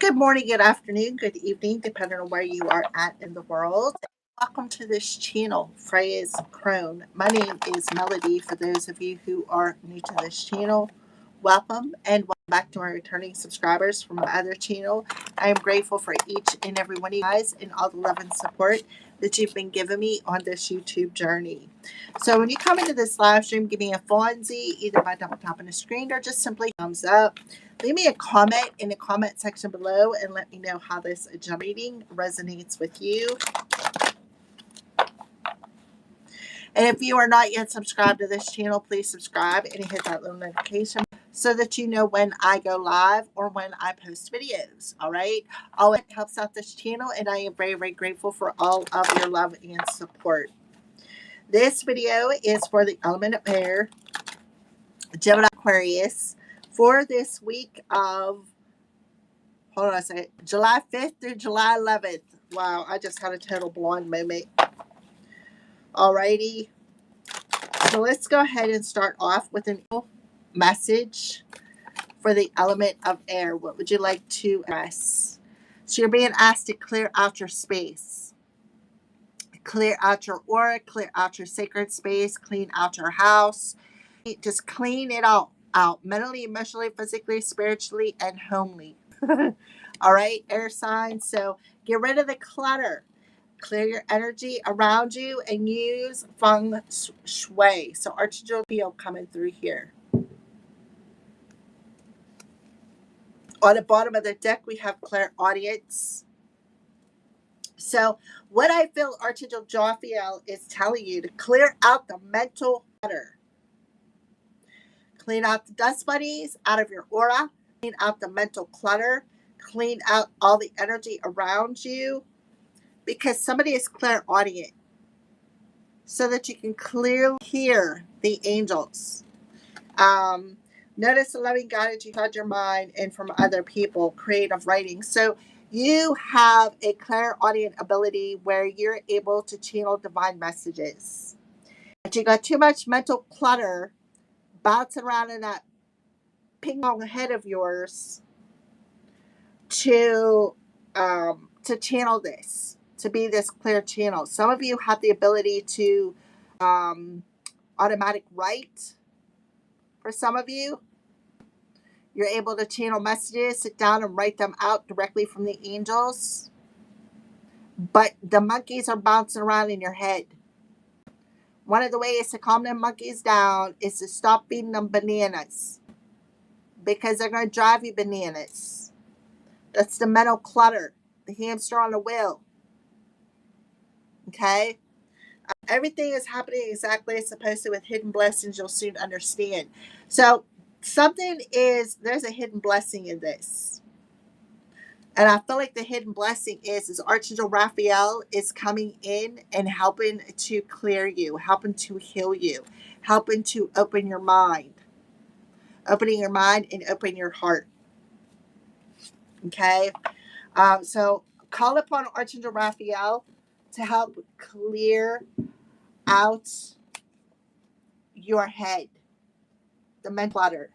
Good morning, good afternoon, good evening, depending on where you are at in the world. Welcome to this channel, Freya's Crone. My name is Melody. For those of you who are new to this channel, welcome and welcome back to my returning subscribers from my other channel. I am grateful for each and every one of you guys and all the love and support that you've been giving me on this YouTube journey. So when you come into this live stream, give me a fonzie either by double tapping the screen or just simply thumbs up. Leave me a comment in the comment section below and let me know how this reading resonates with you. And if you are not yet subscribed to this channel, please subscribe and hit that little notification so that you know when I go live or when I post videos. All right. All it helps out this channel, and I am very, very grateful for all of your love and support. This video is for the element of air, Gemini, Aquarius, for this week of, hold on a second, July 5th through July 11th. Wow, I just had a total blonde moment. Alrighty. So let's go ahead and start off with a message for the element of air. What would you like to address? So you're being asked to clear out your space. Clear out your aura, clear out your sacred space, clean out your house. Just clean it all out, mentally, emotionally, physically, spiritually, and homely. All right, air signs. So get rid of the clutter. Clear your energy around you and use feng shui. So Archangel Pio coming through here. On the bottom of the deck, we have clairaudience. So what I feel Archangel Jophiel is telling you, to clear out the mental clutter. Clean out the dust bunnies out of your aura. Clean out the mental clutter. Clean out all the energy around you. Because somebody is clairaudient. So that you can clearly hear the angels. Notice the loving guidance you had your mind and from other people, creative writing. So you have a clairaudient ability where you're able to channel divine messages. But you got too much mental clutter bouncing around in that ping pong head of yours to channel this, to be this clear channel. Some of you have the ability to automatic write. For some of you, you're able to channel messages, sit down and write them out directly from the angels. But the monkeys are bouncing around in your head. One of the ways to calm them monkeys down is to stop feeding them bananas, because they're going to drive you bananas. That's the mental clutter, the hamster on the wheel. Okay? Everything is happening exactly as supposed to with hidden blessings. You'll soon understand. So there's a hidden blessing in this. And I feel like the hidden blessing is Archangel Raphael is coming in and helping to clear you, helping to heal you, helping to open your mind. Opening your mind and open your heart. Okay? So call upon Archangel Raphael to help clear out your head, the mental clutter,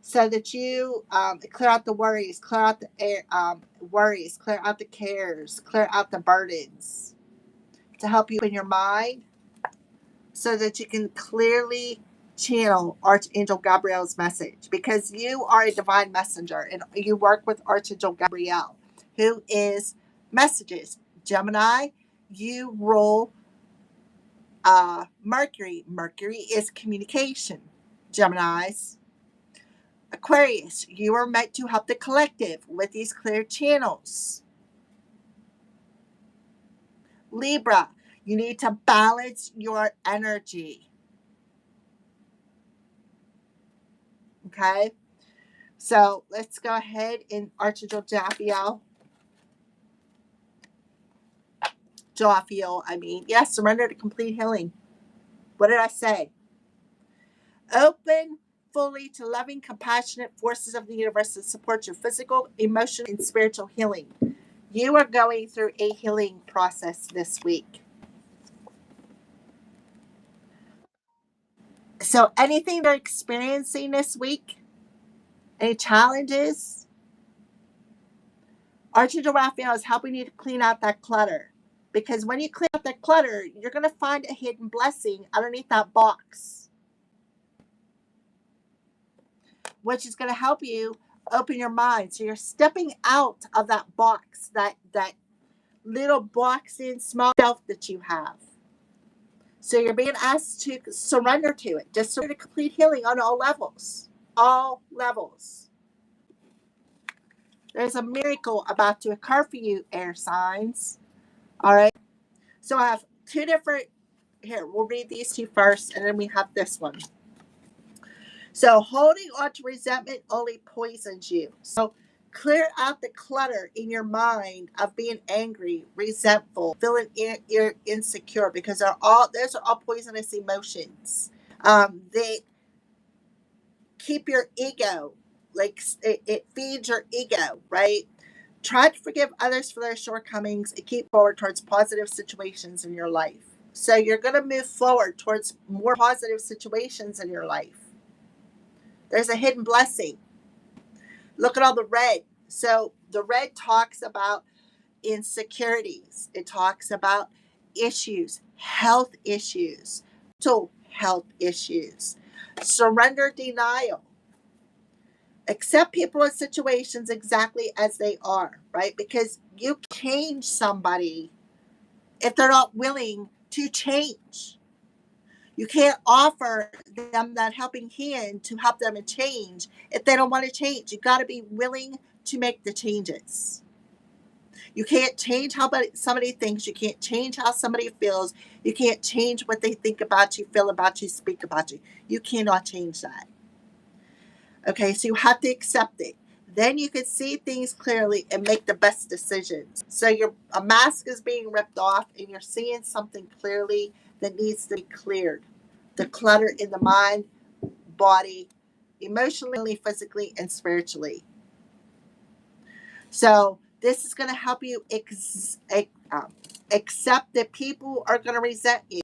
so that you clear out the worries, clear out the worries, clear out the cares, clear out the burdens, to help you in your mind so that you can clearly channel Archangel Gabriel's message, because you are a divine messenger and you work with Archangel Gabriel, who is messages. Gemini, you rule Mercury. Mercury is communication. Geminis. Aquarius, you are meant to help the collective with these clear channels. Libra, you need to balance your energy. Okay? So let's go ahead and Archangel Jophiel. Yes, surrender to complete healing. What did I say? Open fully to loving, compassionate forces of the universe that support your physical, emotional, and spiritual healing. You are going through a healing process this week. So anything you're experiencing this week, any challenges, Archangel Raphael is helping you to clean out that clutter. Because when you clean out that clutter, you're going to find a hidden blessing underneath that box, which is going to help you open your mind. So you're stepping out of that box, that little boxed in small shelf that you have. So you're being asked to surrender to it. Just surrender to complete healing on all levels. All levels. There's a miracle about to occur for you, air signs. All right. So I have two different. Here, we'll read these two first, and then we have this one. So holding on to resentment only poisons you. So clear out the clutter in your mind of being angry, resentful, feeling insecure, because those are all poisonous emotions. They keep your ego, like it feeds your ego, right? Try to forgive others for their shortcomings and keep forward towards positive situations in your life. So you're going to move forward towards more positive situations in your life. There's a hidden blessing. Look at all the red. So the red talks about insecurities. It talks about issues, health issues, mental health issues, surrender denial. Accept people and situations exactly as they are, right? Because you change somebody if they're not willing to change. You can't offer them that helping hand to help them to change if they don't want to change. You got to be willing to make the changes. You can't change how somebody thinks. You can't change how somebody feels. You can't change what they think about you, feel about you, speak about you. You cannot change that. Okay, so you have to accept it. Then you can see things clearly and make the best decisions. So a mask is being ripped off and you're seeing something clearly that needs to be cleared. The clutter in the mind, body, emotionally, physically, and spiritually. So this is going to help you accept that people are going to resent you.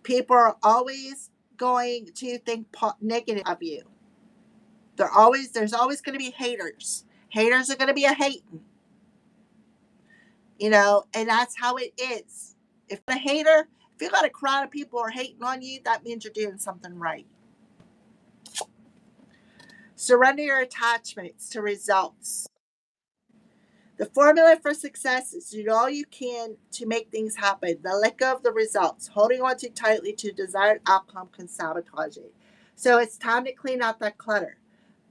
People are always going to think negative of you. There's always going to be haters. Haters are going to be a hating. And that's how it is. If you're a hater, if you got a crowd of people who are hating on you, that means you're doing something right. Surrender your attachments to results. The formula for success is to do all you can to make things happen. Then let go of the results. Holding on too tightly to a desired outcome can sabotage it. So it's time to clean out that clutter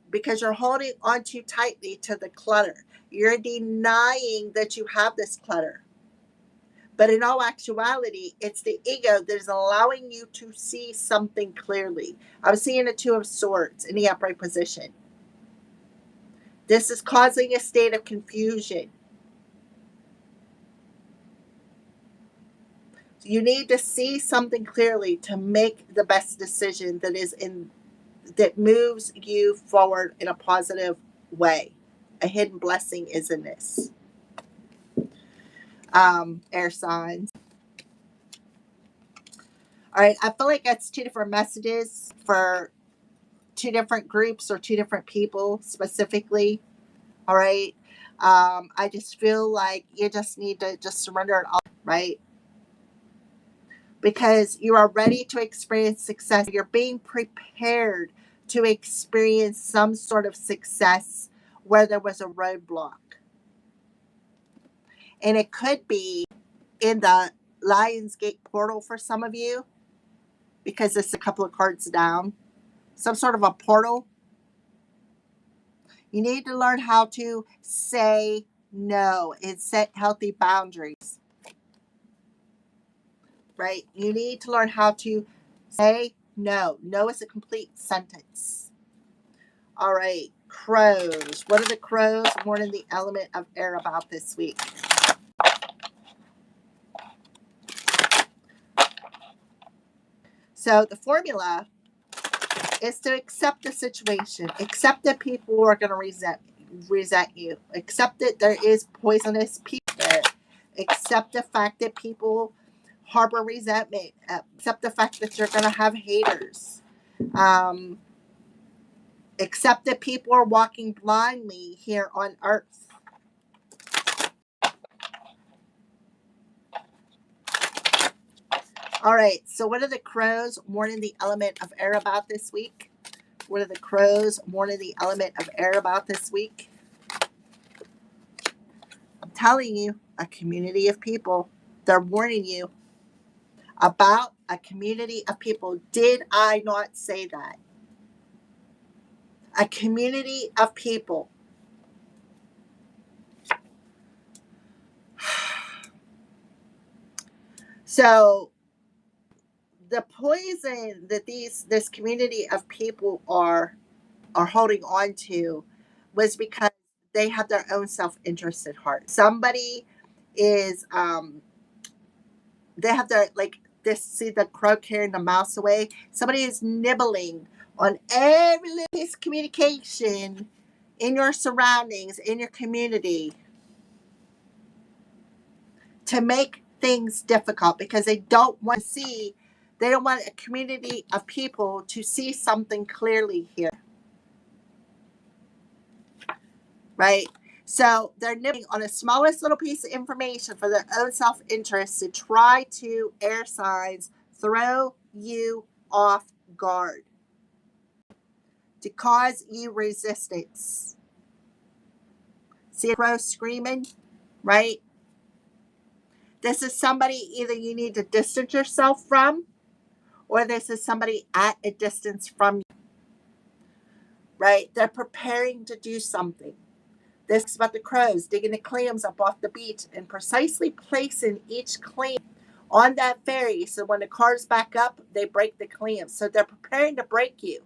because you're holding on too tightly to the clutter. You're denying that you have this clutter. But in all actuality, it's the ego that is allowing you to see something clearly. I'm seeing a Two of Swords in the upright position. This is causing a state of confusion. You need to see something clearly to make the best decision that moves you forward in a positive way. A hidden blessing is in this. Air signs. All right, I feel like that's two different messages for two different groups or two different people specifically. All right. I just feel like you just need to just surrender it all, right? Because you are ready to experience success. You're being prepared to experience some sort of success where there was a roadblock. And it could be in the Lionsgate portal for some of you, because it's a couple of cards down. Some sort of a portal. You need to learn how to say no and set healthy boundaries. Right? You need to learn how to say no. No is a complete sentence. All right, crows. What are the crows more than the element of air about this week? So the formula is to accept the situation. Accept that people are going to resent you. Accept that there is poisonous people there. Accept the fact that people harbor resentment. Accept the fact that you're going to have haters. Accept that people are walking blindly here on earth. All right. So, what are the crows warning the element of air about this week? What are the crows warning the element of air about this week? I'm telling you, a community of people. They're warning you about a community of people. Did I not say that? A community of people. So the poison that this community of people are holding on to was because they have their own self-interest at heart. Somebody is they have their, like, this, see the crow carrying the mouse away. Somebody is nibbling on every little piece of communication in your surroundings, in your community, to make things difficult because they don't want to see, they don't want a community of people to see something clearly here. Right? So they're nibbling on the smallest little piece of information for their own self interest to try to, air signs, throw you off guard, to cause you resistance. See a crow screaming, right? This is somebody either you need to distance yourself from, or this is somebody at a distance from you, right? They're preparing to do something. This is about the crows digging the clams up off the beach and precisely placing each clam on that ferry so when the cars back up, they break the clams. So they're preparing to break you.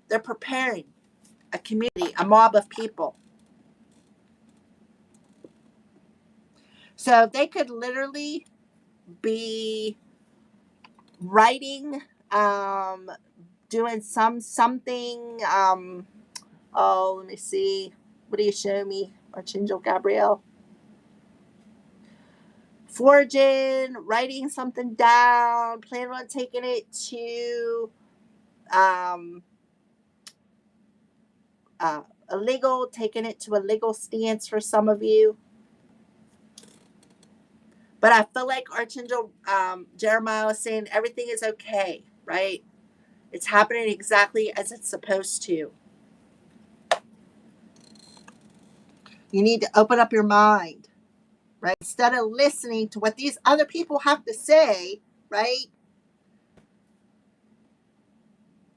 They're preparing a community, a mob of people. So they could literally be writing, doing something. Oh, let me see. What do you show me, Archangel Gabriel? Forging, writing something down, planning on taking it to taking it to a legal stance for some of you. But I feel like Archangel Jeremiah is saying everything is okay, right? It's happening exactly as it's supposed to. You need to open up your mind, right? Instead of listening to what these other people have to say, right?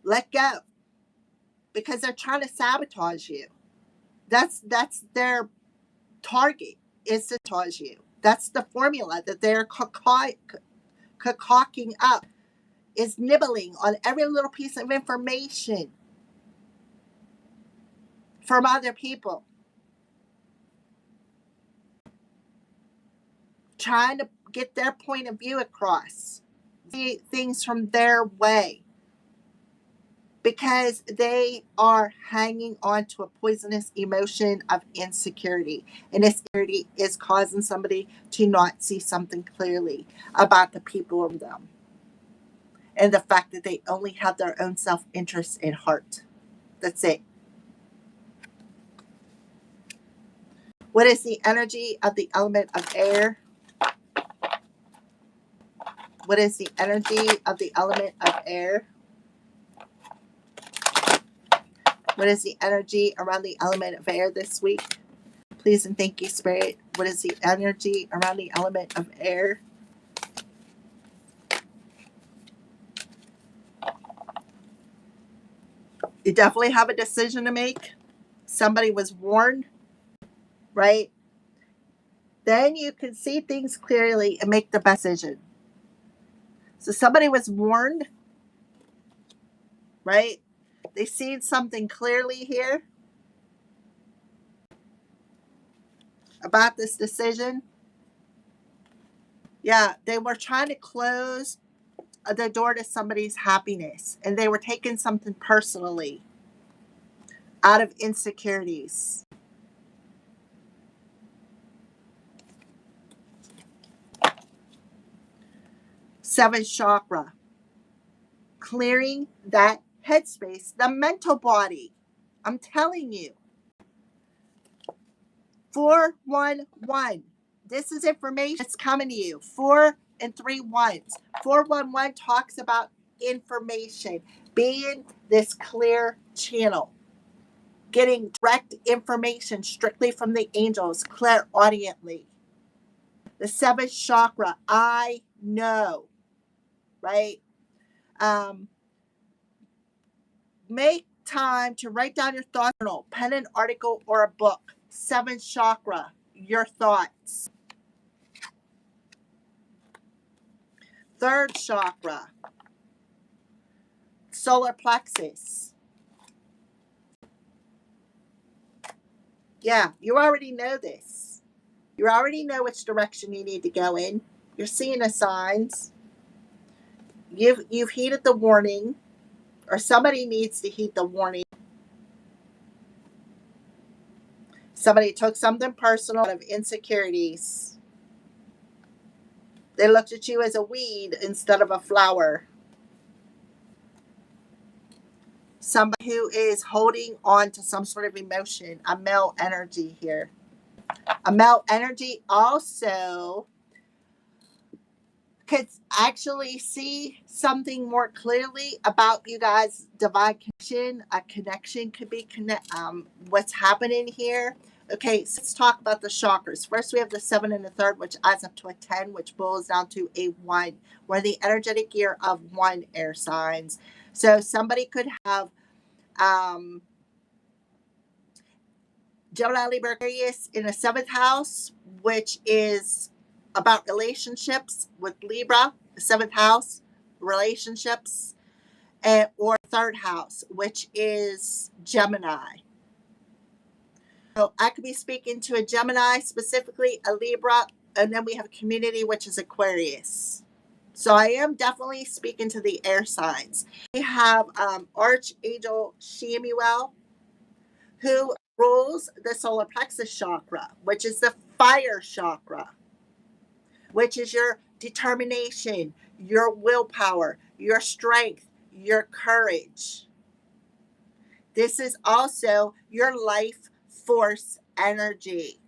Let go. Because they're trying to sabotage you. That's their target, is to sabotage you. That's the formula that they're concocting up, is nibbling on every little piece of information from other people, trying to get their point of view across, see things from their way, because they are hanging on to a poisonous emotion of insecurity. And insecurity is causing somebody to not see something clearly about the people around them. And the fact that they only have their own self-interest in heart. That's it. What is the energy of the element of air? What is the energy of the element of air? What is the energy around the element of air this week? Please and thank you, Spirit. What is the energy around the element of air? You definitely have a decision to make. Somebody was warned, right? Then you can see things clearly and make the best decision. So somebody was warned, right? They seen something clearly here about this decision. Yeah, they were trying to close the door to somebody's happiness, and they were taking something personally out of insecurities. Seventh chakra, clearing that headspace, the mental body. I'm telling you. 411. This is information that's coming to you. 4 and 3 ones. 411 talks about information, being this clear channel, getting direct information strictly from the angels, clairaudiently. The seventh chakra, I know, right? Make time to write down your thoughts, pen an article or a book. Seventh chakra, your thoughts. Third chakra, solar plexus. Yeah, you already know this. You already know which direction you need to go in. You're seeing the signs. You've heeded the warning, or somebody needs to heed the warning. Somebody took something personal out of insecurities. They looked at you as a weed instead of a flower. Somebody who is holding on to some sort of emotion, a male energy here. A male energy also could actually see something more clearly about you guys' divine connection. A connection could be what's happening here. Okay, so let's talk about the chakras. First, we have the 7 and the 3rd, which adds up to a 10, which boils down to a 1. We're the energetic year of 1 air signs. So somebody could have Gemini, Libra, Aquarius in the 7th house, which is about relationships with Libra, the 7th house, relationships, or 3rd house, which is Gemini. So I could be speaking to a Gemini, specifically a Libra, and then we have a community, which is Aquarius. So I am definitely speaking to the air signs. We have Archangel Chamuel, who rules the solar plexus chakra, which is the fire chakra, which is your determination, your willpower, your strength, your courage. This is also your life force energy,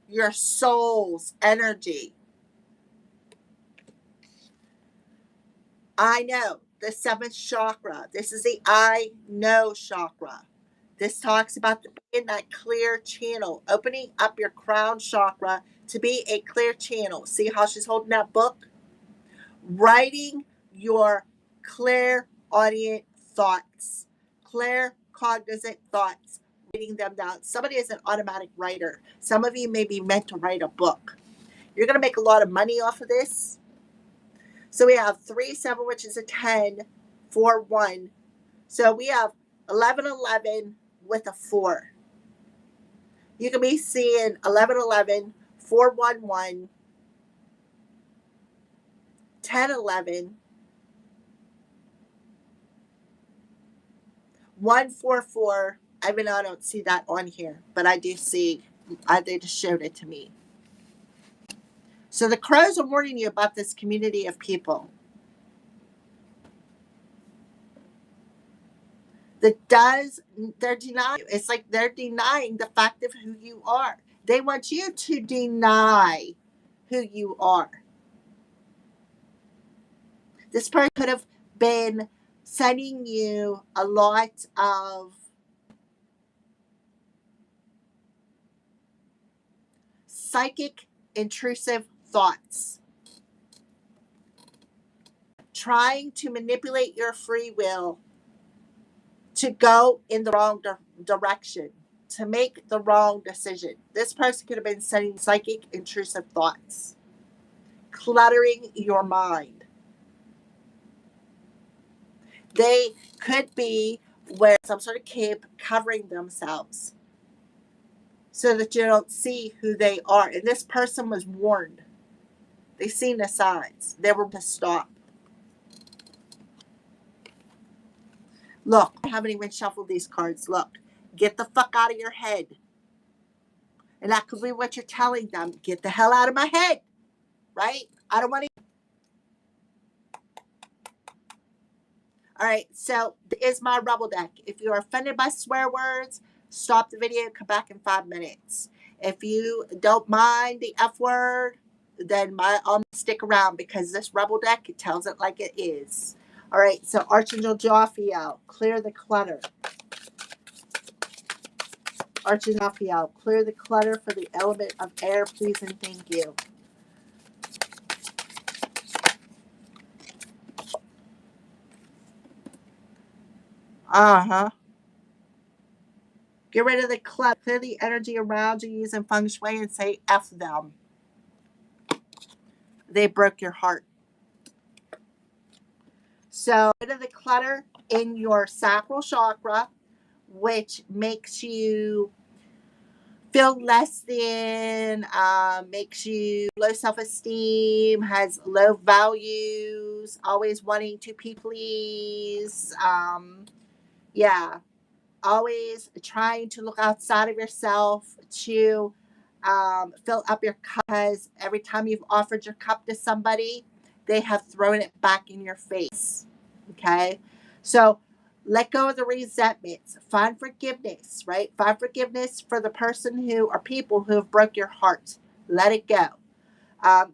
your soul's energy. I know, the 7th chakra. This is the I know chakra. This talks about being that clear channel, opening up your crown chakra to be a clear channel. See how she's holding that book? Writing your clairaudient thoughts, claircognizant thoughts, writing them down. Somebody is an automatic writer. Some of you may be meant to write a book. You're going to make a lot of money off of this. So we have 3, 7, which is a 10, 4, 1. So we have 11, 11 with a 4. You can be seeing 11, 11, 4, 1, 1, 10, 11, 1, 4, 4. I mean, I don't see that on here, but I do see, they just showed it to me. So the crows are warning you about this community of people they're denying. It's like they're denying the fact of who you are. They want you to deny who you are. This person could have been sending you a lot of psychic intrusive thoughts, trying to manipulate your free will to go in the wrong direction, to make the wrong decision. This person could have been sending psychic intrusive thoughts, cluttering your mind. They could be wearing some sort of cape, covering themselves so that you don't see who they are. And this person was warned. They seen the signs. They were to stop. Look, I haven't even shuffled these cards. Look, get the fuck out of your head. And that could be what you're telling them. Get the hell out of my head. Right? I don't want to. All right, so this is my rebel deck. If you're offended by swear words, stop the video, come back in 5 minutes. If you don't mind the F word, then I'll stick around because this Rebel deck, it tells it like it is. All right, so Archangel Jophiel, clear the clutter. Archangel Jophiel, clear the clutter for the element of air, please and thank you. Uh-huh. Get rid of the clutter. Clear the energy around you using feng shui and say F them. They broke your heart. So, get rid of the clutter in your sacral chakra, which makes you feel less than, makes you low self-esteem, has low values, always wanting to please. Yeah, always trying to look outside of yourself to fill up your cup, because every time you've offered your cup to somebody, they have thrown it back in your face. Okay? So let go of the resentments. Find forgiveness, right? Find forgiveness for the person who or people who have broke your heart. Let it go.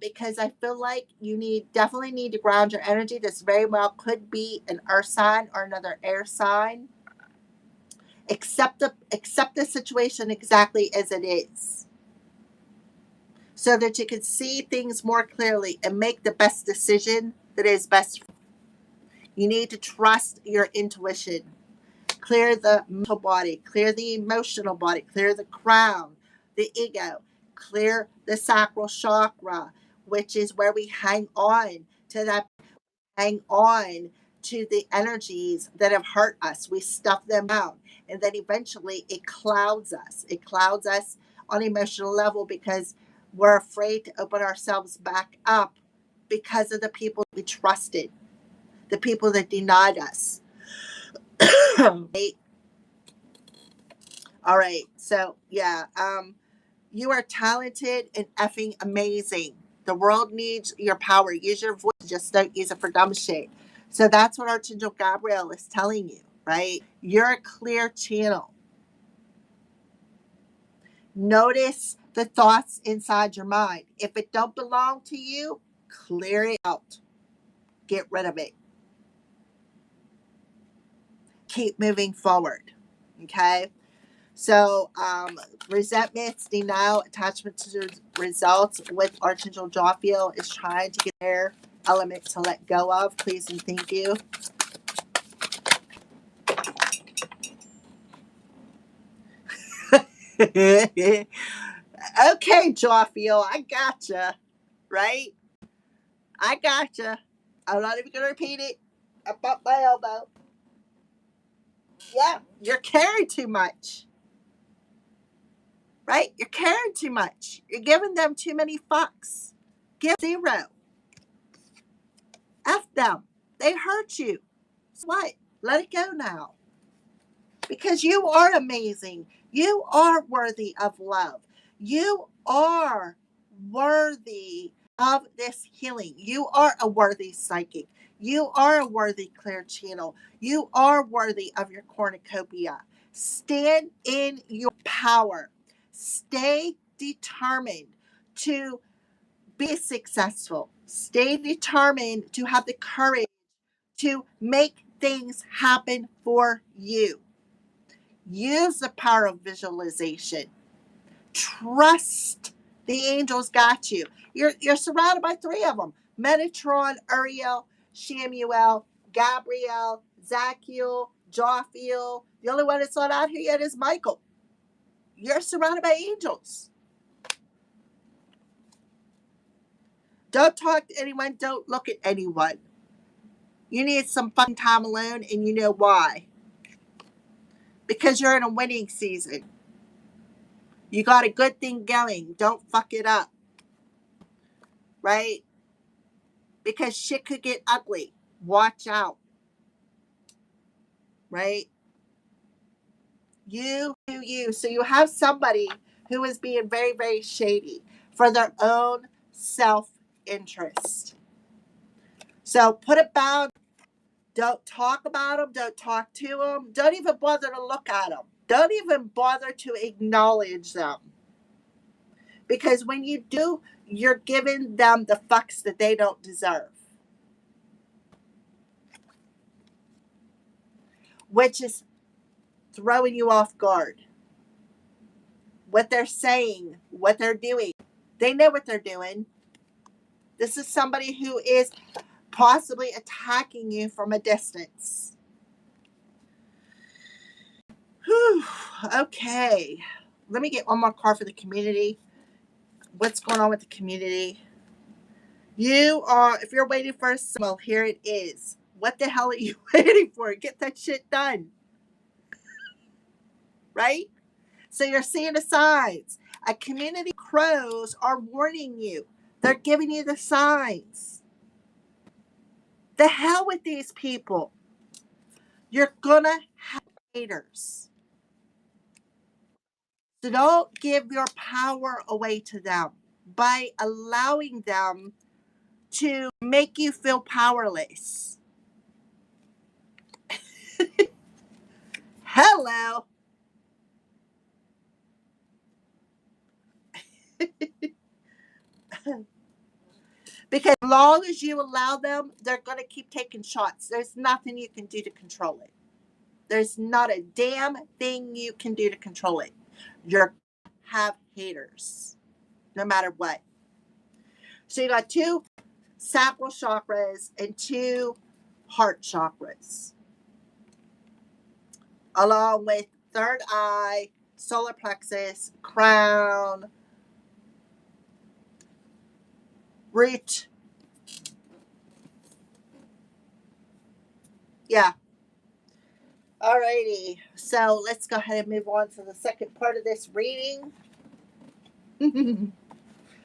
Because I feel like you definitely need to ground your energy. This very well could be an earth sign or another air sign. Accept the situation exactly as it is, so that you can see things more clearly and make the best decision that is best. You need to trust your intuition. Clear the mental body, clear the emotional body, clear the crown, the ego, clear the sacral chakra, which is where we hang on to that, hang on to the energies that have hurt us. We stuff them down. And then eventually it clouds us. It clouds us on an emotional level because we're afraid to open ourselves back up because of the people we trusted, the people that denied us. Right? All right. So, yeah. You are talented and effing amazing. The world needs your power. Use your voice. Just don't use it for dumb shit. So that's what Archangel Gabriel is telling you, right? You're a clear channel. Notice the thoughts inside your mind. If it don't belong to you, clear it out. Get rid of it. Keep moving forward. Okay? So, resentments, denial, attachment to results with Archangel Jophiel is trying to get their element to let go of. Please and thank you. Okay, Jophiel, I gotcha. Right? I gotcha. I'm not even going to repeat it. Up my elbow. Yeah, you're caring too much. Right? You're caring too much. You're giving them too many fucks. Give 0. F them. They hurt you. So what? Let it go now. Because you are amazing. You are worthy of love. You are worthy of this healing. You are a worthy psychic. You are a worthy clear channel. You are worthy of your cornucopia. Stand in your power. Stay determined to be successful. Stay determined to have the courage to make things happen for you. Use the power of visualization. Trust the angels got you. You're surrounded by 3 of them: Metatron, Uriel, Shamuel, Gabriel, Zachiel, Jophiel. The only one that's not out here yet is Michael. You're surrounded by angels. Don't talk to anyone. Don't look at anyone. You need some fucking time alone, and you know why. Because you're in a winning season. You got a good thing going. Don't fuck it up. Right? Because shit could get ugly. Watch out. Right? You. So you have somebody who is being very, very shady for their own self-interest. So put a bound. Don't talk about them. Don't talk to them. Don't even bother to look at them. Don't even bother to acknowledge them. Because when you do, you're giving them the fucks that they don't deserve, which is throwing you off guard. What they're saying, what they're doing, they know what they're doing. This is somebody who is possibly attacking you from a distance. Whew. Okay. Let me get one more card for the community. What's going on with the community? You are, if you're waiting for a well, here it is. What the hell are you waiting for? Get that shit done. Right? So you're seeing the signs. A community crows are warning you. They're giving you the signs. The hell with these people. You're gonna have haters. So don't give your power away to them by allowing them to make you feel powerless. Hello. Because as long as you allow them, they're going to keep taking shots. There's nothing you can do to control it. There's not a damn thing you can do to control it. You're going to have haters, no matter what. So you got 2 sacral chakras and 2 heart chakras, along with third eye, solar plexus, crown, root. Yeah. Alrighty. So let's go ahead and move on to the second part of this reading.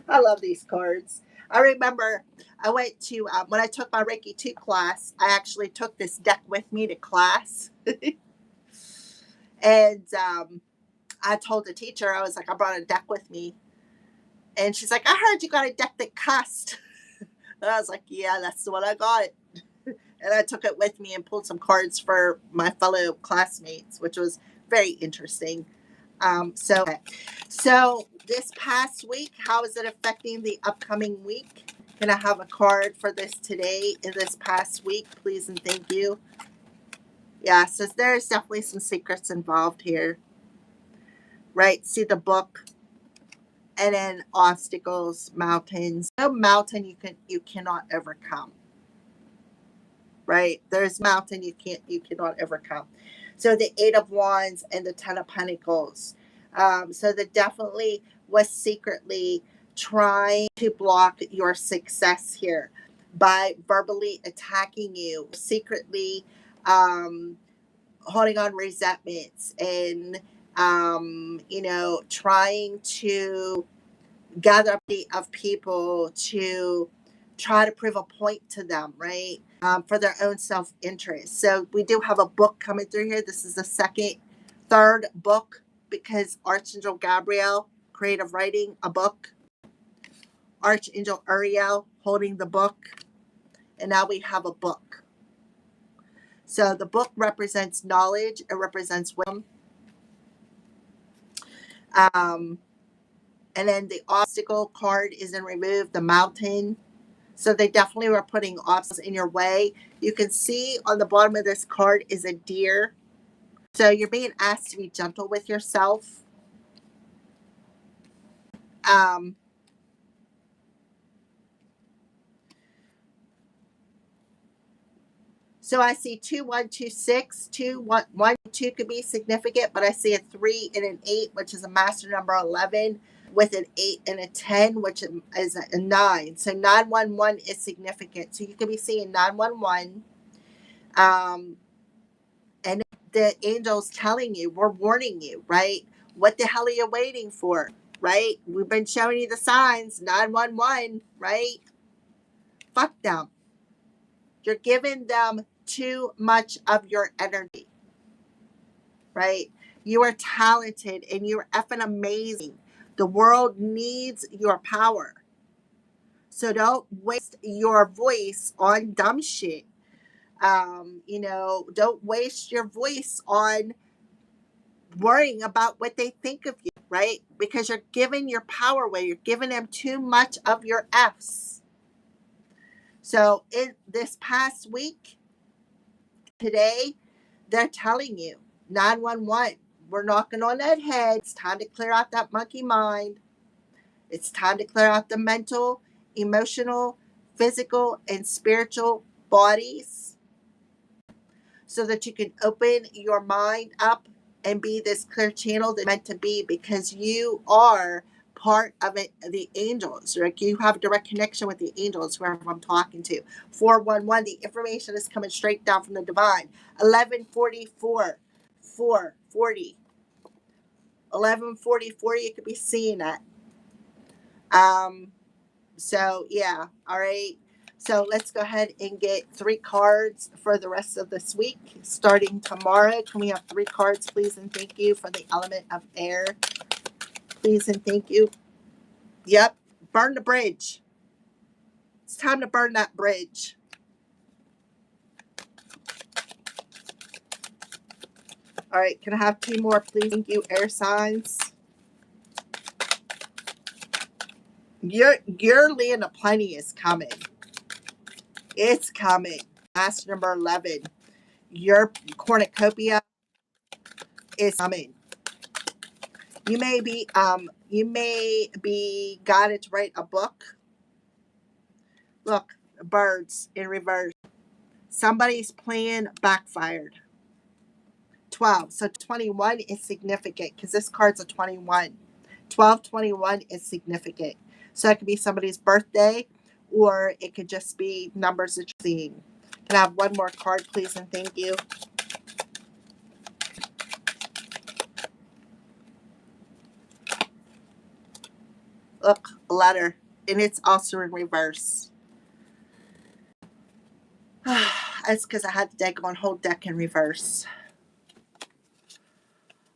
I love these cards. I remember I went to, when I took my Reiki 2 class, I actually took this deck with me to class. And I told the teacher, I was like, I brought a deck with me. And she's like, I heard you got a deck that cussed. And I was like, yeah, that's the one I got. And I took it with me and pulled some cards for my fellow classmates, which was very interesting. So this past week, how is it affecting the upcoming week? Can I have a card for this today in this past week, please and thank you? Yeah, so there's definitely some secrets involved here. Right? See the book, and then obstacles, mountains. No mountain you cannot overcome. Right? There's mountain you cannot overcome. So the 8 of Wands and the 10 of Pentacles. So that definitely was secretly trying to block your success here by verbally attacking you, secretly holding on resentments and trying to gather of people to try to prove a point to them, right? For their own self-interest. So we do have a book coming through here. This is the third book, because Archangel Gabriel, creative writing, a book. Archangel Uriel holding the book. And now we have a book. So the book represents knowledge. It represents wisdom. And then the obstacle card is in removed, the mountain. So they definitely were putting obstacles in your way. You can see on the bottom of this card is a deer. So you're being asked to be gentle with yourself. So I see 2126, 2 could be significant, but I see a 3 and an 8, which is a master number 11, with an 8 and a 10, which is a 9. So 911 is significant. So you could be seeing 911. And the angels telling you, we're warning you, right? What the hell are you waiting for, right? We've been showing you the signs, 911, right? Fuck them. You're giving them too much of your energy, right? You are talented and you're effing amazing. The world needs your power. So don't waste your voice on dumb shit. Don't waste your voice on worrying about what they think of you, right? Because you're giving your power away. You're giving them too much of your F's. So in this past week, today, they're telling you, 911, we're knocking on that head. It's time to clear out that monkey mind. It's time to clear out the mental, emotional, physical, and spiritual bodies so that you can open your mind up and be this clear channel that's meant to be, because you are part of it, the angels. Like, you have a direct connection with the angels, whoever I'm talking to. 411, the information is coming straight down from the divine. 1144, 440. 1144, you could be seeing that. So yeah, all right. So let's go ahead and get 3 cards for the rest of this week, starting tomorrow. Can we have 3 cards, please and thank you, for the element of air? Please and thank you. Yep, burn the bridge. It's time to burn that bridge. All right, can I have 2 more, please? Thank you, air signs. Your land of plenty is coming. It's coming. Last number 11. Your cornucopia is coming. You may be guided to write a book. Look, birds in reverse. Somebody's plan backfired. 12. So 21 is significant because this card's a 21. 1221 is significant. So it could be somebody's birthday, or it could just be numbers that you're seeing. Can I have 1 more card, please, and thank you? Look, a letter, and it's also in reverse. That's because I had the deck on whole deck in reverse.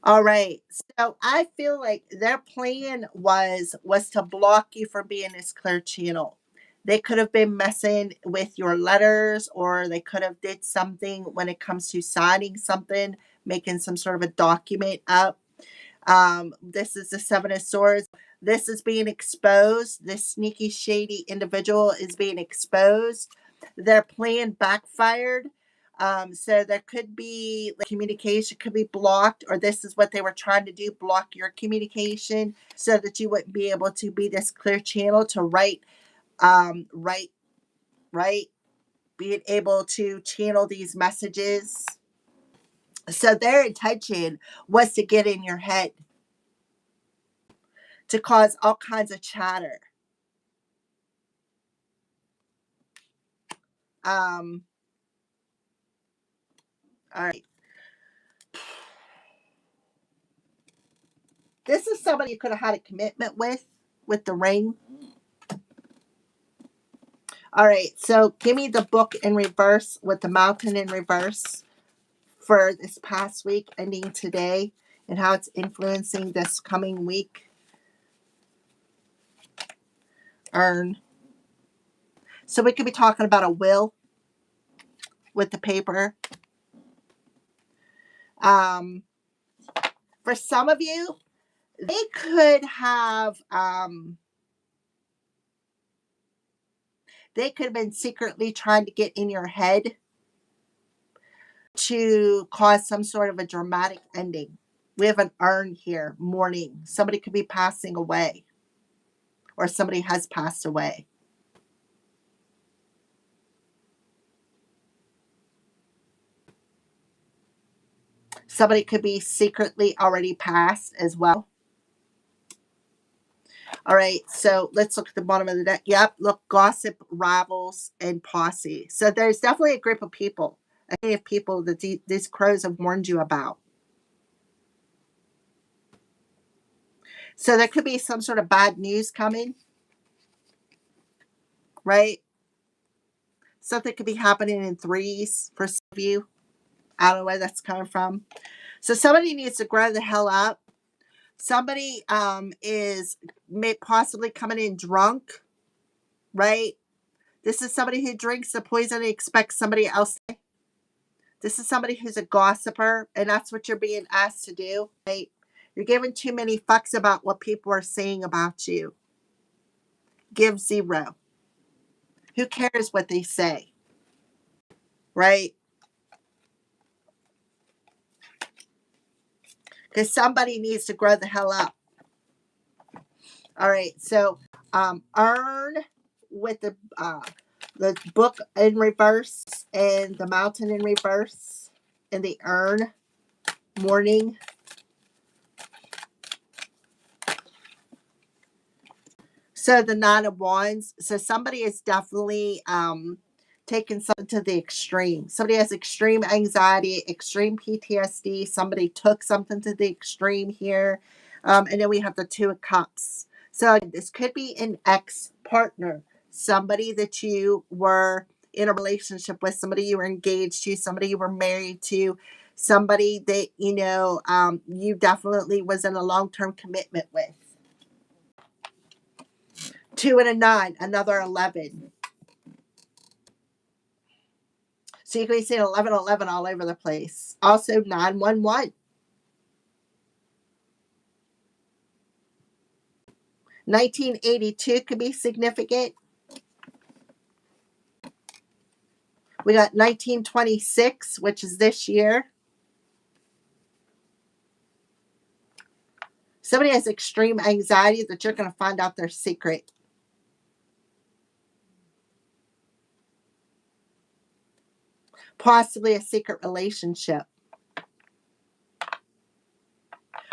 All right. So I feel like their plan was to block you from being this clear channel. They could have been messing with your letters, or they could have did something when it comes to signing something, making some sort of a document up. This is the 7 of Swords. This is being exposed. This sneaky, shady individual is being exposed. Their plan backfired. So there could be, like, communication could be blocked, or this is what they were trying to do, block your communication so that you wouldn't be able to be this clear channel to write, being able to channel these messages. So their intention was to get in your head, to cause all kinds of chatter. All right. This is somebody you could have had a commitment with the ring. All right. So give me the book in reverse with the mountain in reverse for this past week ending today, and how it's influencing this coming week. Earn. So we could be talking about a will with the paper. For some of you, they could have been secretly trying to get in your head to cause some sort of a dramatic ending. We have an urn here, mourning. Somebody could be passing away, or somebody has passed away. Somebody could be secretly already passed as well. All right, so let's look at the bottom of the deck. Yep, look, gossip, rivals, and posse. So there's definitely a group of people, that these crows have warned you about. So there could be some sort of bad news coming, right? Something could be happening in threes for some of you. I don't know where that's coming from. So somebody needs to grow the hell up. Somebody is possibly coming in drunk, right? This is somebody who drinks the poison and expects somebody else to. This is somebody who's a gossiper, and that's what you're being asked to do, right? You're giving too many fucks about what people are saying about you. Give 0. Who cares what they say? Right? Because somebody needs to grow the hell up. All right. So earn with the book in reverse and the mountain in reverse and the urn morning. So the 9 of Wands. So somebody is definitely taking something to the extreme. Somebody has extreme anxiety, extreme PTSD. Somebody took something to the extreme here. And then we have the 2 of Cups. So this could be an ex-partner. Somebody that you were in a relationship with, somebody you were engaged to, somebody you were married to, somebody that, you definitely was in a long-term commitment with. 2 and a 9, another 11. So you can see 1111 all over the place. Also 911. 1982 could be significant. We got 1926, which is this year. Somebody has extreme anxiety that you're going to find out their secret. Possibly a secret relationship.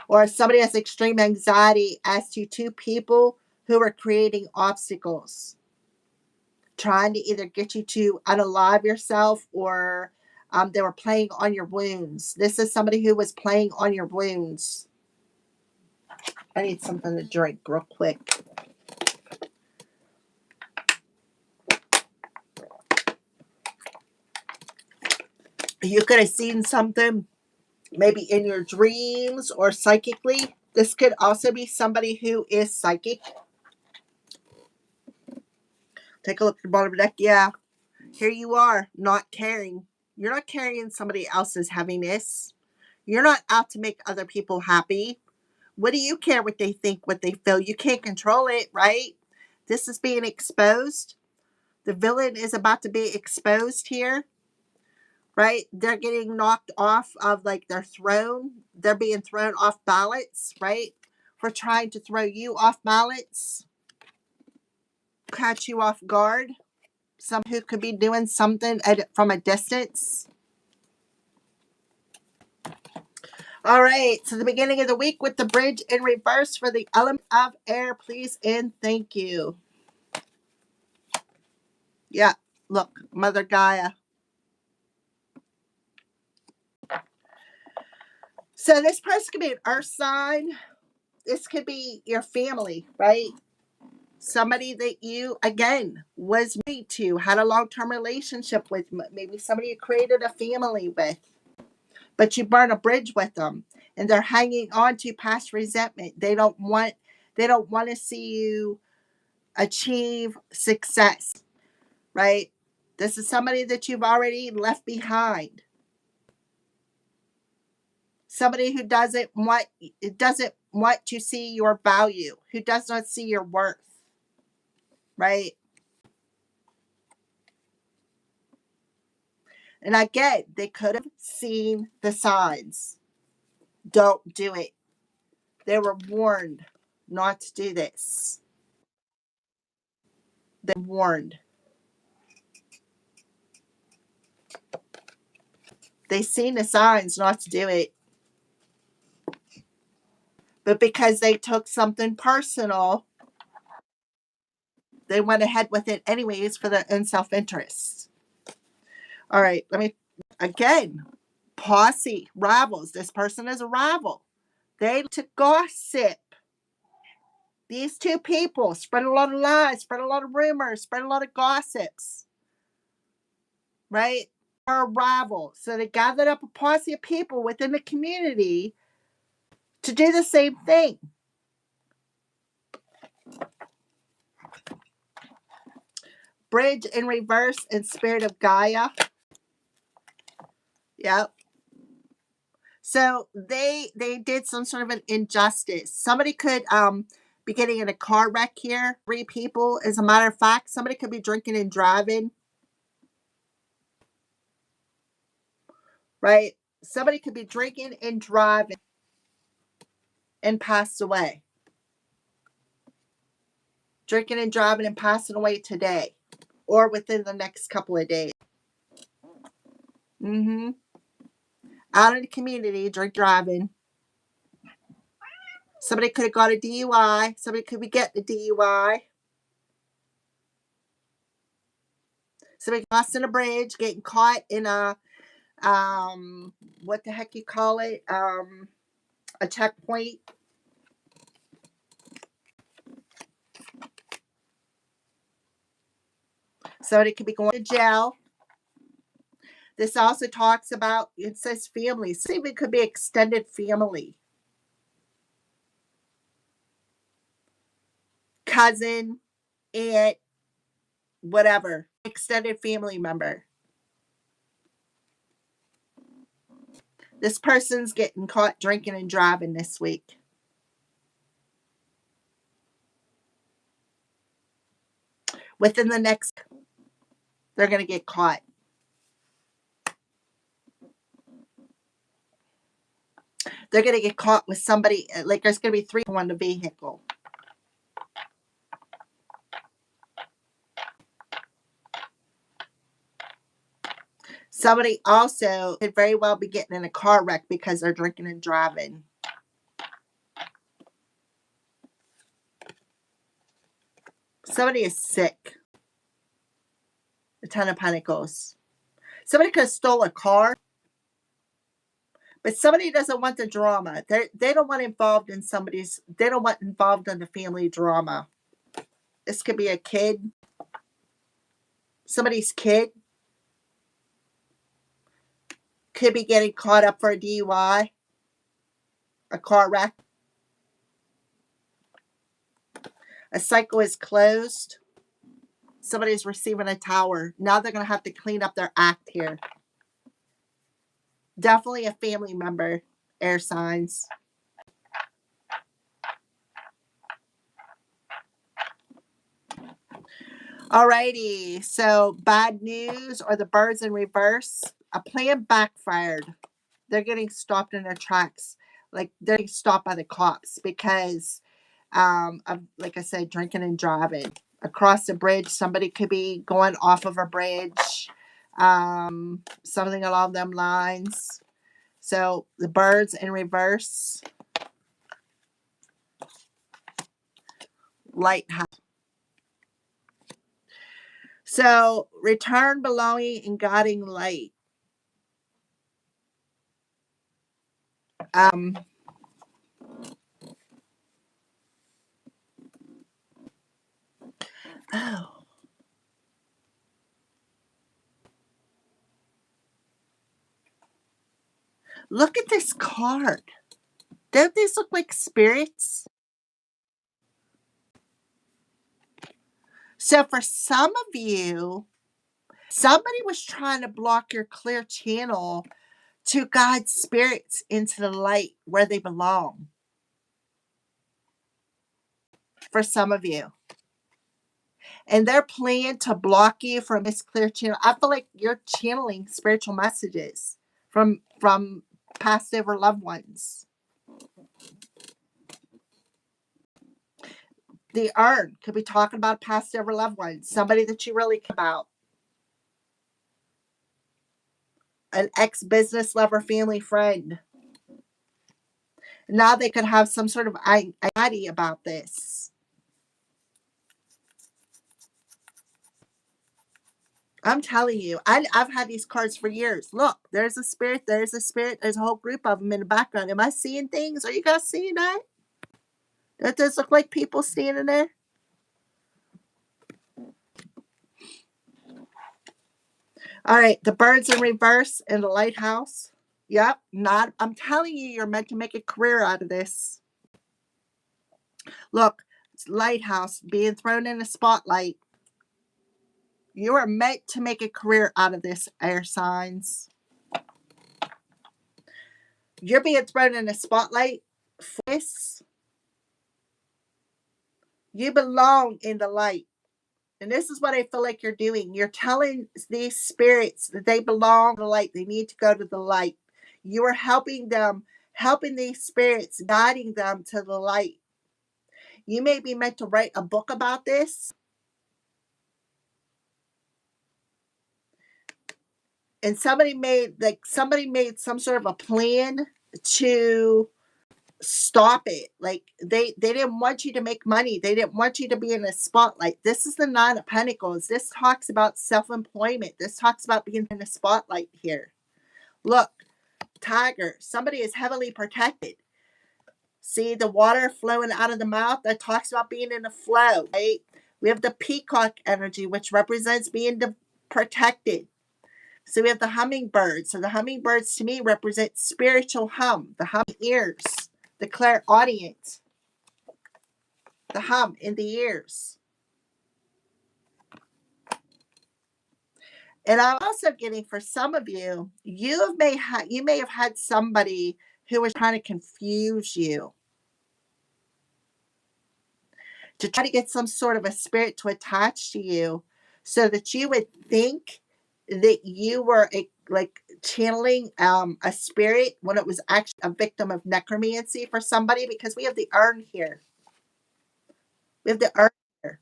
Or somebody has extreme anxiety as to 2 people who are creating obstacles, trying to either get you to unalive yourself, or they were playing on your wounds. This is somebody who was playing on your wounds. I need something to drink real quick. You could have seen something maybe in your dreams or psychically. This could also be somebody who is psychic. Take a look at the bottom of the deck. Yeah. Here you are, not caring. You're not carrying somebody else's heaviness. You're not out to make other people happy. What do you care what they think, what they feel? You can't control it, right? This is being exposed. The villain is about to be exposed here, right? They're getting knocked off of like their throne. They're being thrown off balance, right? For trying to throw you off balance, catch you off guard. Some who could be doing something from a distance. All right, so the beginning of the week with the bridge in reverse for the element of air, please and thank you. Yeah, look, Mother Gaia. So this person could be an earth sign. This could be your family, right? Somebody that you, again, was married to, had a long-term relationship with, maybe somebody you created a family with, but you burn a bridge with them, and they're hanging on to past resentment. They don't want to see you achieve success, right? This is somebody that you've already left behind. Somebody who doesn't want to see your value, who does not see your worth, right? And again, they could have seen the signs. Don't do it. They were warned not to do this. They were warned. They seen the signs not to do it. But because they took something personal, they went ahead with it anyways for their own self-interest. All right, again, posse, rivals. This person is a rival. They to gossip. These 2 people spread a lot of lies, spread a lot of rumors, spread a lot of gossips, right? Are a rival. So they gathered up a posse of people within the community to do the same thing. Bridge in reverse and spirit of Gaia. Yep. So they did some sort of an injustice. Somebody could be getting in a car wreck here. 3 people, as a matter of fact. Somebody could be drinking and driving, right? Somebody could be drinking and driving and passed away. Drinking and driving and passing away today or within the next couple of days. Mm-hmm. Out in the community, driving. Somebody could have got a DUI. Somebody could be getting a DUI. Somebody crossing a bridge, getting caught in a what the heck you call it? A checkpoint. Somebody could be going to jail. This also talks about, it says family. So it could be extended family. Cousin, aunt, whatever. Extended family member. This person's getting caught drinking and driving this week. Within the next, they're going to get caught. They're going to get caught with somebody, like there's going to be 3 people on the vehicle. Somebody also could very well be getting in a car wreck because they're drinking and driving. Somebody is sick. The 10 of Pentacles. Somebody could have stole a car, but somebody doesn't want the drama. They don't want involved in they don't want involved in the family drama. This could be a kid. Somebody's kid could be getting caught up for a DUI, a car wreck. A cycle is closed. Somebody's receiving a tower. Now they're going to have to clean up their act here. Definitely a family member, air signs. Alrighty, so bad news or the birds in reverse. A plan backfired. They're getting stopped in their tracks. Like they're getting stopped by the cops because of, like I said, drinking and driving. Across the bridge, somebody could be going off of a bridge. Something along them lines. So the birds in reverse. Lighthouse. So return belonging and guiding light. Oh. Look at this card. Don't these look like spirits? So for some of you, somebody was trying to block your clear channel to guide spirits into the light where they belong. For some of you. And they're planning to block you from this clear channel. I feel like you're channeling spiritual messages from past ever loved ones. The urn could be talking about past ever loved ones, somebody that you really care about. An ex-business lover, family friend. Now they could have some sort of anxiety about this. I'm telling you, I've had these cards for years. Look, there's a spirit, there's a spirit, there's a whole group of them in the background. Am I seeing things? Are you guys seeing that? That does look like people standing there. All right, the birds in reverse in the lighthouse. Yep, I'm telling you, you're meant to make a career out of this. Look, it's lighthouse being thrown in the spotlight. You are meant to make a career out of this, air signs. You're being thrown in a spotlight for this. You belong in the light. And this is what I feel like you're doing. You're telling these spirits that they belong to the light. They need to go to the light. You are helping them, helping these spirits, guiding them to the light. You may be meant to write a book about this. And somebody made some sort of a plan to stop it. Like they didn't want you to make money. They didn't want you to be in the spotlight. This is the Nine of Pentacles. This talks about self-employment. This talks about being in the spotlight here. Look, tiger, somebody is heavily protected. See the water flowing out of the mouth? That talks about being in the flow, right? We have the peacock energy, which represents being protected. So we have the hummingbird. So the hummingbirds to me represent spiritual hum, the hum ears, the clairaudient, the hum in the ears. And I'm also getting, for some of you, you may have had somebody who was trying to confuse you, to try to get some sort of a spirit to attach to you so that you would think that you were like channeling a spirit when it was actually a victim of necromancy for somebody, because we have the urn here. We have the urn here.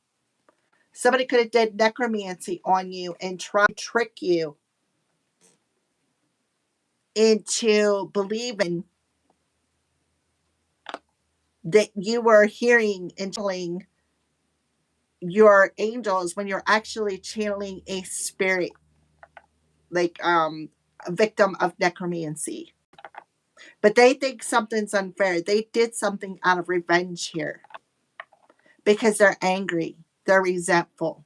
Somebody could have did necromancy on you and tried to trick you into believing that you were hearing and channeling your angels when you're actually channeling a spirit, like a victim of necromancy. But they think something's unfair. They did something out of revenge here because they're angry, they're resentful,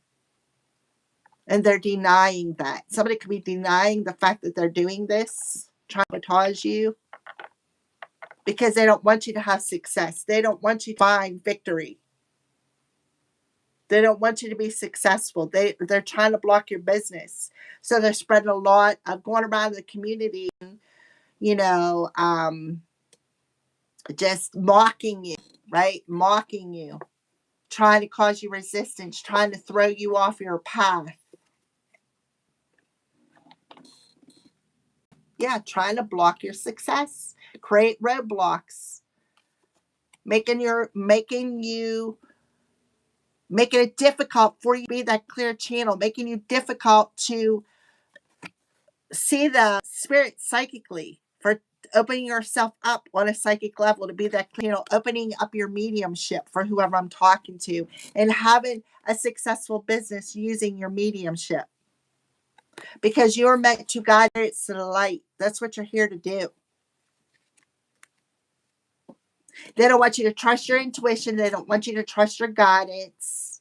and they're denying that. Somebody could be denying the fact that they're doing this, trying to sabotage you, because they don't want you to have success. They don't want you to find victory. They don't want you to be successful. They're trying to block your business. So they're spreading a lot of going around the community, just mocking you, right? Mocking you, trying to cause you resistance, trying to throw you off your path. Yeah, trying to block your success, create roadblocks, making it difficult for you to be that clear channel, making you difficult to see the spirit psychically, for opening yourself up on a psychic level to be that, opening up your mediumship for whoever I'm talking to, and having a successful business using your mediumship, because you're meant to guide it to the light. That's what you're here to do. They don't want you to trust your intuition. They don't want you to trust your guidance.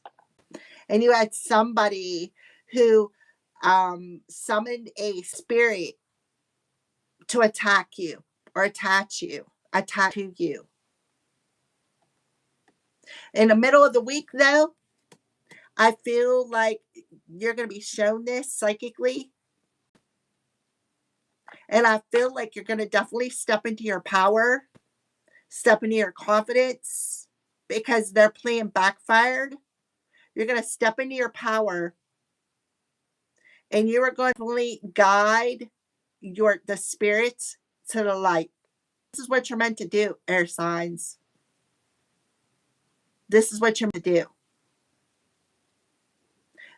And you had somebody who summoned a spirit to attack you or attach to you. In the middle of the week, though, I feel like you're going to be shown this psychically. And I feel like you're going to definitely step into your power, step into your confidence, because their plan backfired. You're going to step into your power, and you are going to really guide the spirits to the light. This is what you're meant to do, air signs. This is what you're meant to do.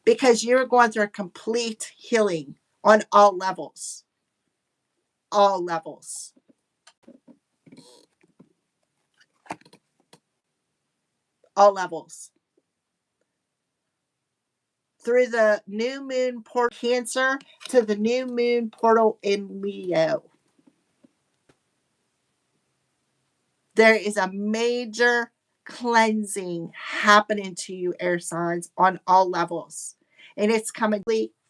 Because you're going through a complete healing on all levels. All levels. All levels. Through the new moon portal Cancer to the new moon portal in Leo. There is a major cleansing happening to you, air signs, on all levels. And it's coming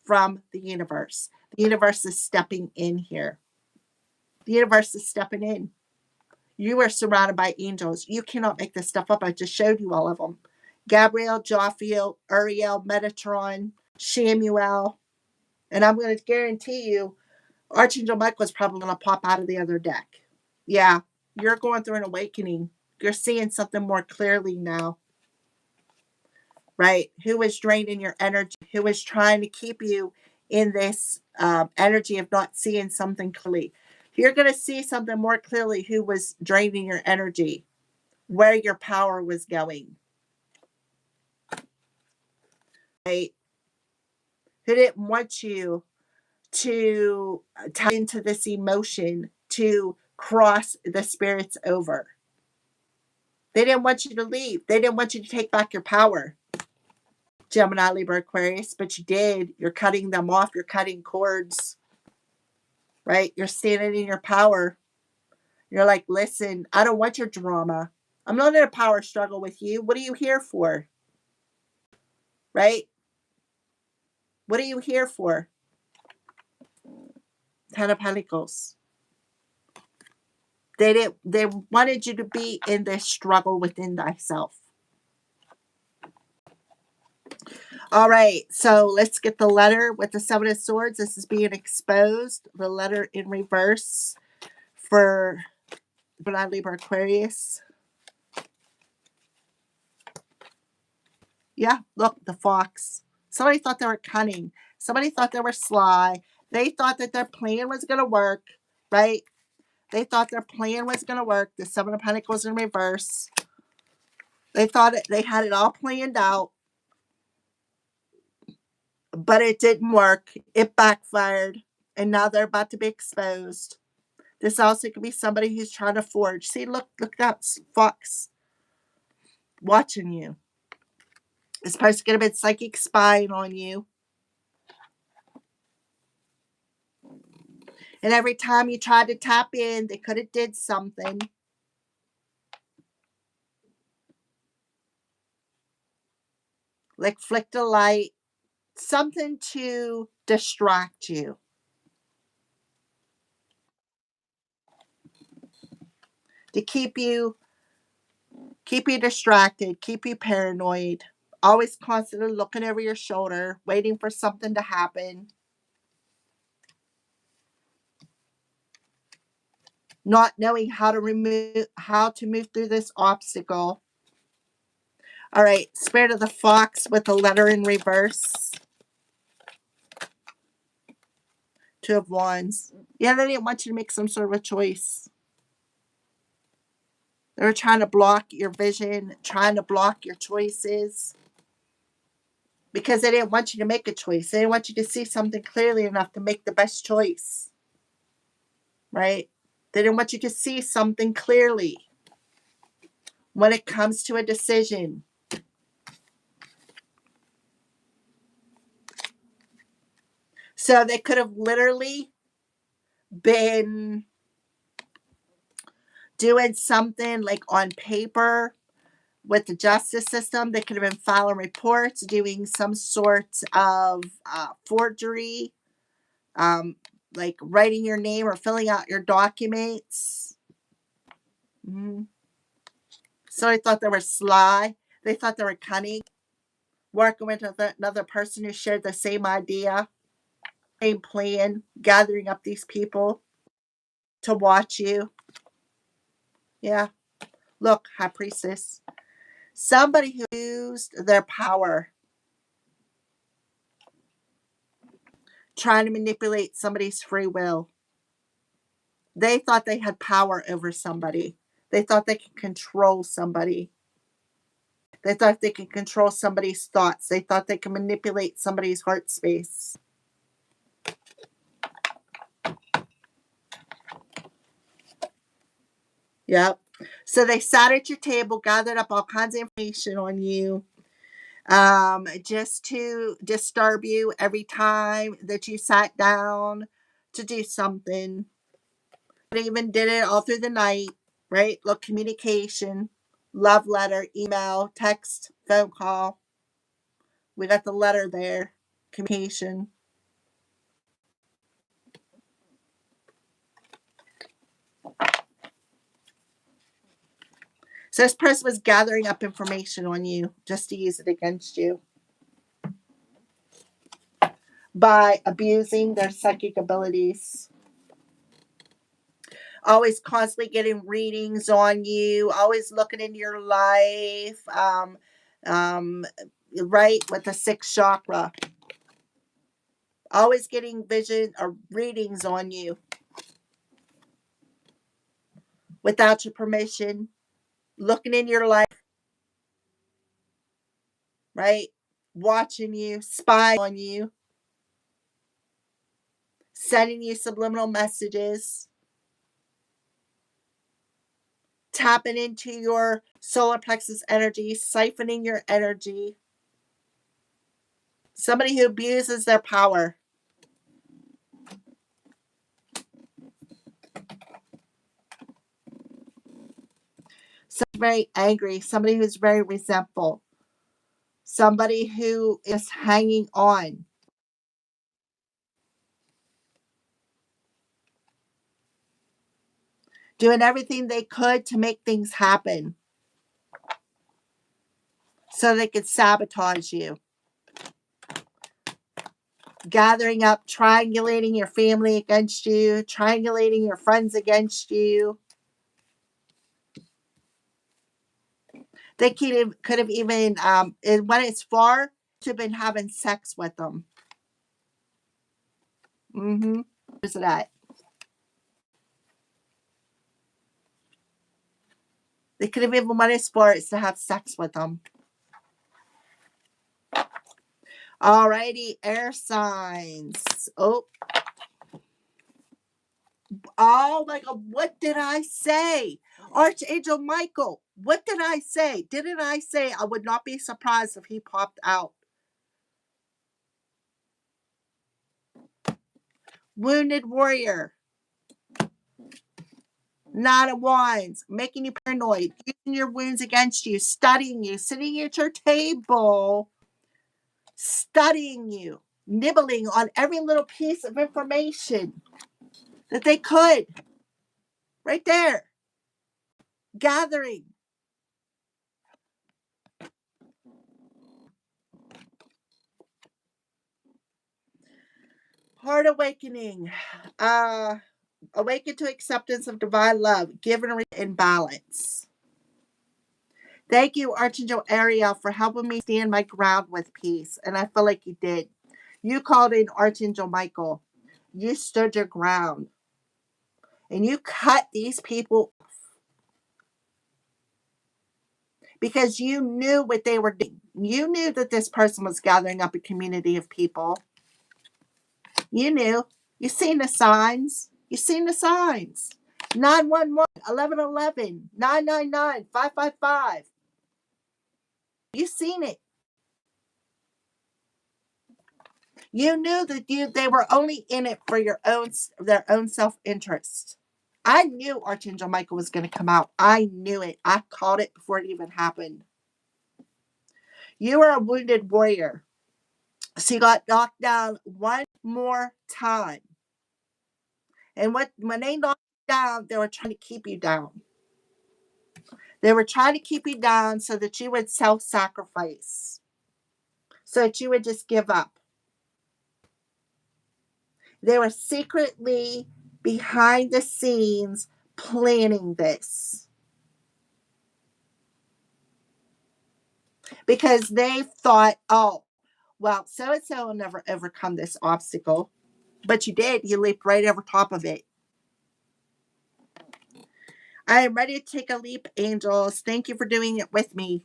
from the universe. The universe is stepping in here. The universe is stepping in. You are surrounded by angels. You cannot make this stuff up. I just showed you all of them. Gabriel, Jophiel, Uriel, Metatron, Shamuel. And I'm going to guarantee you, Archangel Michael is probably going to pop out of the other deck. Yeah, you're going through an awakening. You're seeing something more clearly now, right? Who is draining your energy? Who is trying to keep you in this energy of not seeing something clearly? You're going to see something more clearly who was draining your energy, where your power was going, right? Who didn't want you to tap into this emotion to cross the spirits over. They didn't want you to leave. They didn't want you to take back your power, Gemini, Libra, Aquarius, but you did. You're cutting them off. You're cutting cords, right? You're standing in your power. You're like, listen, I don't want your drama. I'm not in a power struggle with you. What are you here for? Right? What are you here for? Ten of Pentacles. They wanted you to be in this struggle within thyself. All right, so let's get the letter with the Seven of Swords. This is being exposed. The letter in reverse for Gemini, Libra, Aquarius. Yeah, look, the fox. Somebody thought they were cunning. Somebody thought they were sly. They thought that their plan was going to work, right? They thought their plan was going to work. The Seven of Pentacles in reverse. They thought they had it all planned out, but it didn't work. It backfired, and now they're about to be exposed. This also could be somebody who's trying to forge. See, look, that fox watching you. This person could have been psychic spying on you. And every time you tried to tap in, they could have did something. Like flicked a light. Something to distract you. To keep you distracted, keep you paranoid. Always constantly looking over your shoulder, waiting for something to happen. Not knowing how to move through this obstacle. All right, Spirit of the Fox with the letter in reverse. Two of Wands. Yeah, they didn't want you to make some sort of a choice. They were trying to block your vision, trying to block your choices. Because they didn't want you to make a choice. They didn't want you to see something clearly enough to make the best choice. Right? They didn't want you to see something clearly when it comes to a decision. So they could have literally been doing something like on paper with the justice system. They could have been filing reports, doing some sort of forgery, like writing your name or filling out your documents. Mm-hmm. So they thought they were sly. They thought they were cunning. Working with another person who shared the same idea, same plan, gathering up these people to watch you. Yeah. Look, High Priestess. Somebody who used their power trying to manipulate somebody's free will. They thought they had power over somebody. They thought they could control somebody. They thought they could control somebody's thoughts. They thought they could manipulate somebody's heart space. Yep. So they sat at your table, gathered up all kinds of information on you, just to disturb you every time that you sat down to do something. They even did it all through the night, right? Look, communication, love letter, email, text, phone call. We got the letter there, communication. So this person was gathering up information on you just to use it against you by abusing their psychic abilities. always constantly getting readings on you, always looking into your life, um, right, with the sixth chakra, always getting vision or readings on you without your permission, looking in your life, right, watching you, spying on you, sending you subliminal messages, tapping into your solar plexus energy, siphoning your energy. Somebody who abuses their power. Somebody very angry, somebody who's very resentful, somebody who is hanging on. Doing everything they could to make things happen so they could sabotage you. Gathering up, triangulating your family against you, triangulating your friends against you. They could have even, when it's far, to have been having sex with them. Mm-hmm. Where's it at? They could have even went as far as to have sex with them. Alrighty, air signs. Oh my God, what did I say? Archangel Michael, what did I say? Didn't I say I would not be surprised if he popped out? Wounded warrior. Nine of Wands, making you paranoid, using your wounds against you, studying you, sitting at your table, studying you, nibbling on every little piece of information that they could. Right there. Gathering. Heart awakening. Awaken to acceptance of divine love, given in balance. Thank you, Archangel Ariel, for helping me stand my ground with peace. And I feel like you did. You called in Archangel Michael. You stood your ground. And you cut these people because you knew what they were doing. You knew that this person was gathering up a community of people. You knew. You seen the signs. You seen the signs. 911, 1111, 999, 555. You seen it. You knew that they were only in it for their own self-interest. I knew Archangel Michael was going to come out. I knew it. I called it before it even happened. You are a wounded warrior. So you got knocked down one more time. And when they knocked you down, they were trying to keep you down. They were trying to keep you down so that you would self-sacrifice, so that you would just give up. They were secretly behind the scenes planning this because they thought, oh, well, so and so will never overcome this obstacle. But you did. You leaped right over top of it. I am ready to take a leap, angels. Thank you for doing it with me.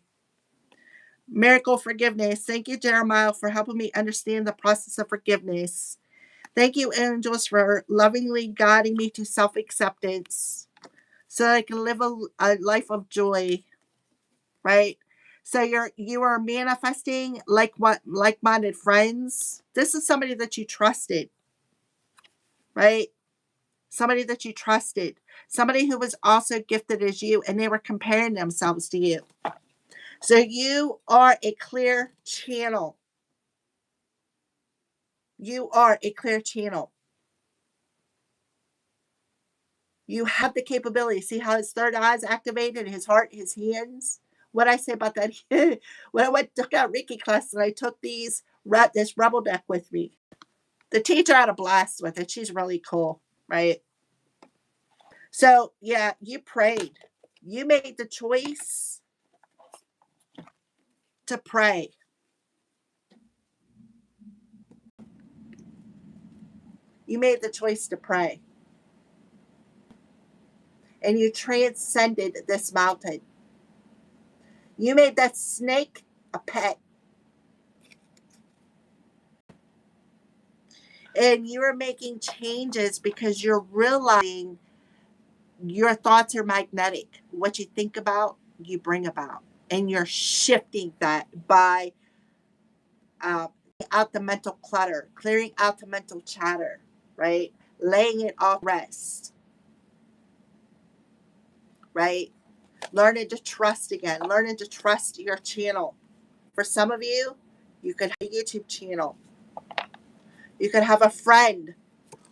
Miracle forgiveness. Thank you, Jeremiah, for helping me understand the process of forgiveness. Thank you, angels, for lovingly guiding me to self acceptance so that I can live a life of joy, right? So you are manifesting like-minded friends. This is somebody that you trusted, right? Somebody that you trusted, somebody who was also gifted as you, and they were comparing themselves to you. So you are a clear channel. You are a clear channel. You have the capability. See how his third eye is activated, his heart, his hands. What I say about that? When I took out Reiki class and I took this rebel deck with me, the teacher had a blast with it. She's really cool, right? So, yeah, you prayed. You made the choice to pray. You made the choice to pray. And you transcended this mountain. You made that snake a pet. And you're making changes because you're realizing your thoughts are magnetic. What you think about, you bring about. And you're shifting that by uh, out the mental clutter, clearing out the mental chatter, right? Laying it off rest, right? Learning to trust again, learning to trust your channel. For some of you, you could have a YouTube channel. You could have a friend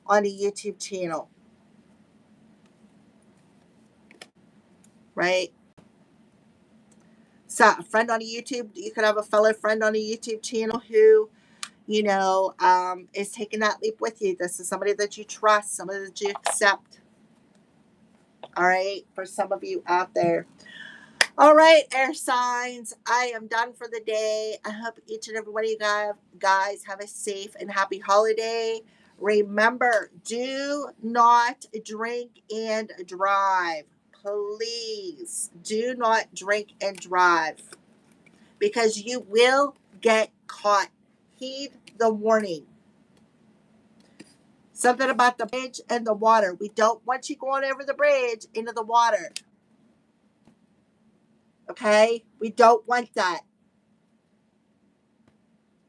on a YouTube channel, right? So a friend on a YouTube, you could have a fellow friend on a YouTube channel who, is taking that leap with you. This is somebody that you trust, somebody that you accept. All right, for some of you out there. All right, air signs, I am done for the day. I hope each and every one of you guys have a safe and happy holiday. Remember, do not drink and drive. Please do not drink and drive because you will get caught. Heed the warning. Something about the bridge and the water. We don't want you going over the bridge into the water. Okay? We don't want that.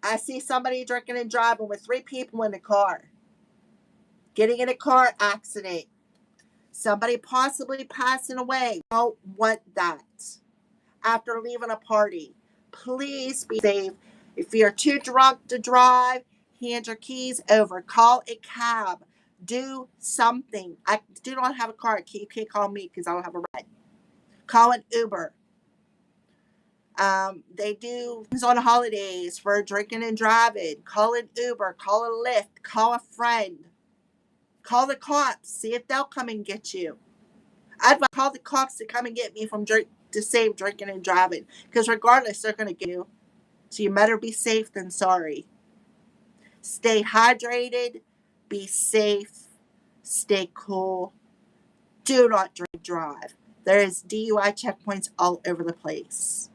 I see somebody drinking and driving with 3 people in the car. Getting in a car accident. Somebody possibly passing away. Don't want that. After leaving a party. Please be safe. If you're too drunk to drive, hand your keys over. Call a cab. Do something. I do not have a car. You can't call me because I don't have a ride. Call an Uber. They do things on holidays for drinking and driving. Call an Uber. Call a Lyft. Call a friend. Call the cops. See if they'll come and get you. I'd call the cops to come and get me from to save drinking and driving. Because regardless, they're going to get you. So you better be safe than sorry. Stay hydrated. Be safe. Stay cool. Do not drink and drive. There is DUI checkpoints all over the place.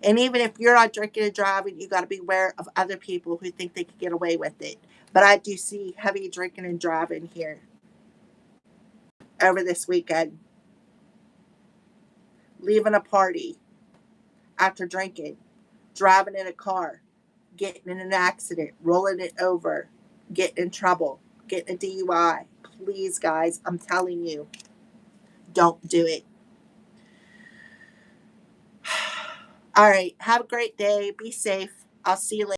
And even if you're not drinking and driving, you got to be aware of other people who think they can get away with it. But I do see heavy drinking and driving here over this weekend. Leaving a party after drinking, driving in a car, getting in an accident, rolling it over, getting in trouble, getting a DUI. Please, guys, I'm telling you, don't do it. All right. Have a great day. Be safe. I'll see you later.